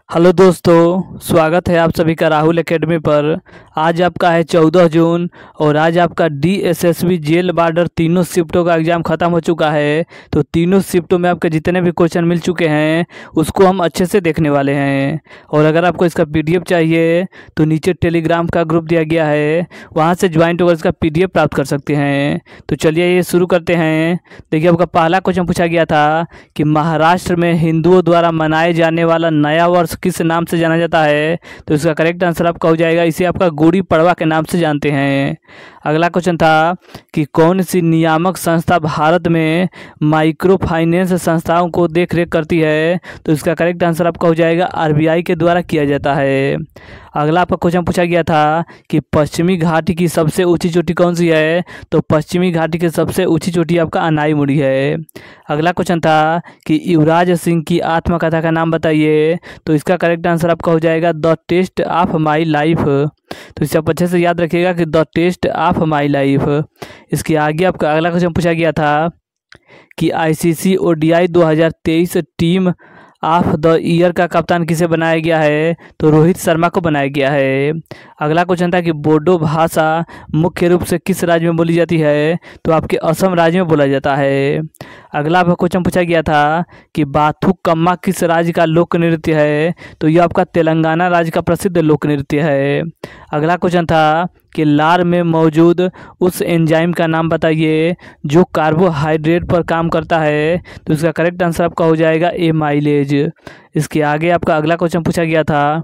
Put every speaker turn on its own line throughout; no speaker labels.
Hello दोस्तों, स्वागत है आप सभी का राहुल एकेडमी पर। आज आपका है 14 जून और आज आपका डीएसएसबी जेल बार्डर तीनों शिफ्टों का एग्ज़ाम ख़त्म हो चुका है। तो तीनों शिफ्टों में आपके जितने भी क्वेश्चन मिल चुके हैं उसको हम अच्छे से देखने वाले हैं। और अगर आपको इसका पीडीएफ चाहिए तो नीचे टेलीग्राम का ग्रुप दिया गया है, वहाँ से ज्वाइन होकर इसका पीडीएफ प्राप्त कर सकते हैं। तो चलिए ये शुरू करते हैं। देखिए, आपका पहला क्वेश्चन पूछा गया था कि महाराष्ट्र में हिंदुओं द्वारा मनाए जाने वाला नया वर्ष किस नाम से जाना जाता है। तो इसका करेक्ट आंसर आपका हो जाएगा, इसे आपका गुड़ी पड़वा के नाम से जानते हैं। अगला क्वेश्चन था कि कौन सी नियामक संस्था भारत में माइक्रो फाइनेंस संस्थाओं को देख रेख करती है। तो इसका करेक्ट आंसर आपका हो जाएगा आरबीआई के द्वारा किया जाता है। अगला आपका क्वेश्चन पूछा गया था कि पश्चिमी घाटी की सबसे ऊंची चोटी कौन सी है। तो पश्चिमी घाटी की सबसे ऊंची चोटी आपका अनाईमुड़ी है। अगला क्वेश्चन था कि युवराज सिंह की आत्मकथा का नाम बताइए। तो इसका करेक्ट आंसर आपका हो जाएगा the test of my life. तो इसे आप अच्छे से याद रखिएगा कि the test of my life. इसके आगे आपका अगला क्वेश्चन पूछा गया था कि ICC ODI 2023 team of the year का कप्तान किसे बनाया गया है। तो रोहित शर्मा को बनाया गया है। अगला क्वेश्चन था कि बोडो भाषा मुख्य रूप से किस राज्य में बोली जाती है। तो आपके असम राज्य में बोला जाता है। अगला आपका क्वेश्चन पूछा गया था कि बाथुकम्मा किस राज्य का लोक नृत्य है। तो यह आपका तेलंगाना राज्य का प्रसिद्ध लोक नृत्य है। अगला क्वेश्चन था कि लार में मौजूद उस एंजाइम का नाम बताइए जो कार्बोहाइड्रेट पर काम करता है। तो इसका करेक्ट आंसर आपका हो जाएगा एमाइलेज। इसके आगे आपका अगला क्वेश्चन पूछा गया था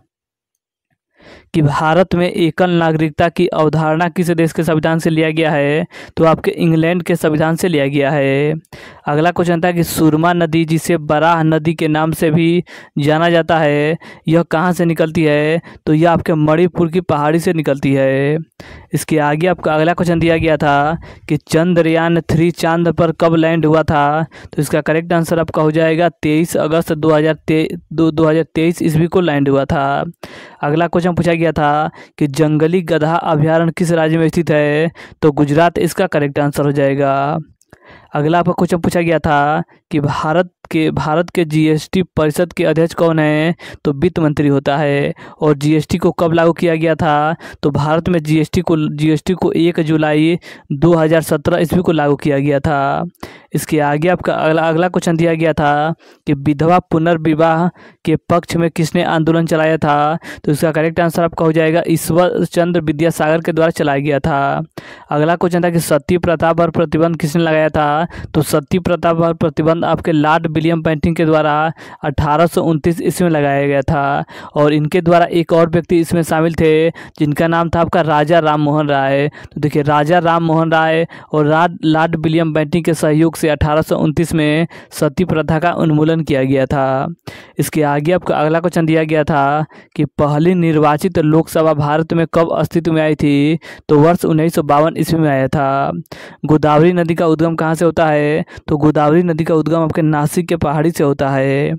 कि भारत में एकल नागरिकता की अवधारणा किस देश के संविधान से लिया गया है। तो आपके इंग्लैंड के संविधान से लिया गया है। अगला क्वेश्चन था कि सुरमा नदी, जिसे बराह नदी के नाम से भी जाना जाता है, यह कहाँ से निकलती है। तो यह आपके मणिपुर की पहाड़ी से निकलती है। इसके आगे आपका अगला क्वेश्चन दिया गया था कि चंद्रयान 3 चांद पर कब लैंड हुआ था। तो इसका करेक्ट आंसर आपका हो जाएगा 23 अगस्त 2023 ईस्वी को लैंड हुआ था। अगला क्वेश्चन पूछा गया था कि जंगली गधा अभयारण्य किस राज्य में स्थित है। तो गुजरात इसका करेक्ट आंसर हो जाएगा। अगला आपका क्वेश्चन पूछा गया था कि भारत के जीएसटी परिषद के अध्यक्ष कौन है। तो वित्त मंत्री होता है। और जीएसटी को कब लागू किया गया था। तो भारत में जीएसटी को 1 जुलाई 2017 ईस्वी को लागू किया गया था। इसके आगे आपका अगला क्वेश्चन दिया गया था कि विधवा पुनर्विवाह के पक्ष में किसने आंदोलन चलाया था। तो इसका करेक्ट आंसर आपका हो जाएगा ईश्वर चंद्र विद्यासागर के द्वारा चलाया गया था। अगला क्वेश्चन था कि सती प्रथा पर प्रतिबंध किसने लगाया था। तो सती प्रथा पर प्रतिबंध आपके लॉर्ड विलियम बेंटिंक के द्वारा 1829 ईस्वी में लगाया गया था। और इनके द्वारा एक और व्यक्ति इसमें शामिल थे जिनका नाम था आपका राजा राम मोहन राय। तो देखिए, राजा राम मोहन राय और लॉर्ड विलियम बेंटिंक के सहयोग से 1829 में सती प्रथा का उन्मूलन किया गया था। इसके आगे आपका अगला क्वेश्चन दिया गया था कि पहली निर्वाचित लोकसभा भारत में कब अस्तित्व में आई थी। तो वर्ष 1952 ईस्वी में आया था। गोदावरी नदी का उद्गम कहाँ से होता है। तो गोदावरी नदी का उद्गम आपके नासिक के पहाड़ी से होता है।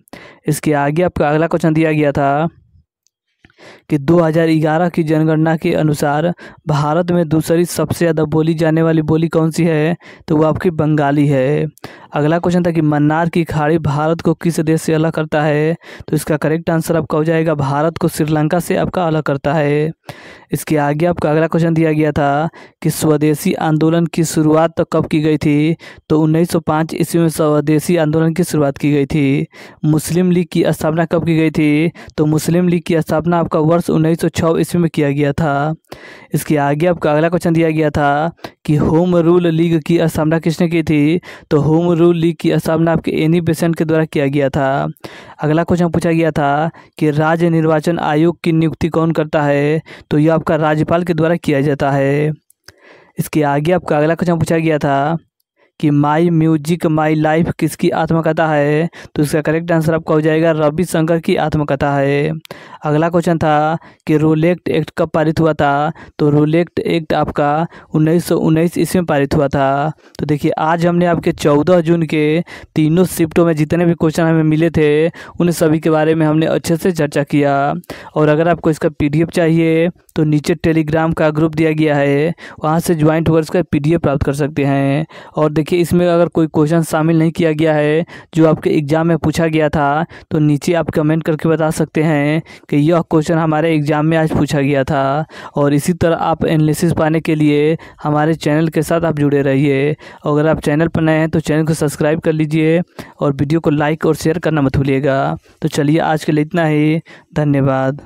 इसके आगे आपका अगला क्वेश्चन दिया गया था कि 2011 की जनगणना के अनुसार भारत में दूसरी सबसे ज़्यादा बोली जाने वाली बोली कौन सी है। तो वो आपकी बंगाली है। अगला क्वेश्चन था कि मन्नार की खाड़ी भारत को किस देश से अलग करता है। तो इसका करेक्ट आंसर आपका हो जाएगा भारत को श्रीलंका से आपका अलग करता है। इसके आगे आपका अगला क्वेश्चन दिया गया था कि स्वदेशी आंदोलन की शुरुआत तो कब की गई थी। तो 1905 ईस्वी में स्वदेशी आंदोलन की शुरुआत की गई थी। मुस्लिम लीग की स्थापना कब की गई थी। तो मुस्लिम लीग की स्थापना आपका वर्ष 1906 ईस्वी में किया गया था। इसके आगे आपका अगला क्वेश्चन दिया गया था कि होम रूल लीग की स्थापना किसने की थी। तो होम रूल लीग की स्थापना आपके एनी बेसेंट के द्वारा किया गया था। अगला क्वेश्चन पूछा गया था कि राज्य निर्वाचन आयोग की नियुक्ति कौन करता है। तो यह आपका राज्यपाल के द्वारा किया जाता है। इसके आगे आपका अगला क्वेश्चन पूछा गया था कि माई म्यूजिक माई लाइफ किसकी आत्मकथा है। तो इसका करेक्ट आंसर आपका हो जाएगा रवि शंकर की आत्मकथा है। अगला क्वेश्चन था कि रोलेक्ट एक्ट कब पारित हुआ था। तो रोलेक्ट एक्ट आपका 1919 ईस्वी में पारित हुआ था। तो देखिए आज हमने आपके 14 जून के तीनों शिफ्टों में जितने भी क्वेश्चन हमें मिले थे उन सभी के बारे में हमने अच्छे से चर्चा किया। और अगर आपको इसका PDF चाहिए तो नीचे टेलीग्राम का ग्रुप दिया गया है, वहाँ से ज्वाइंट होकर इसका PDF प्राप्त कर सकते हैं। और देखिए इसमें अगर कोई क्वेश्चन शामिल नहीं किया गया है जो आपके एग्ज़ाम में पूछा गया था तो नीचे आप कमेंट करके बता सकते हैं कि यह क्वेश्चन हमारे एग्ज़ाम में आज पूछा गया था। और इसी तरह आप एनालिसिस पाने के लिए हमारे चैनल के साथ आप जुड़े रहिए। और अगर आप चैनल पर नए हैं तो चैनल को सब्सक्राइब कर लीजिए और वीडियो को लाइक और शेयर करना मत भूलिएगा। तो चलिए आज के लिए इतना ही, धन्यवाद।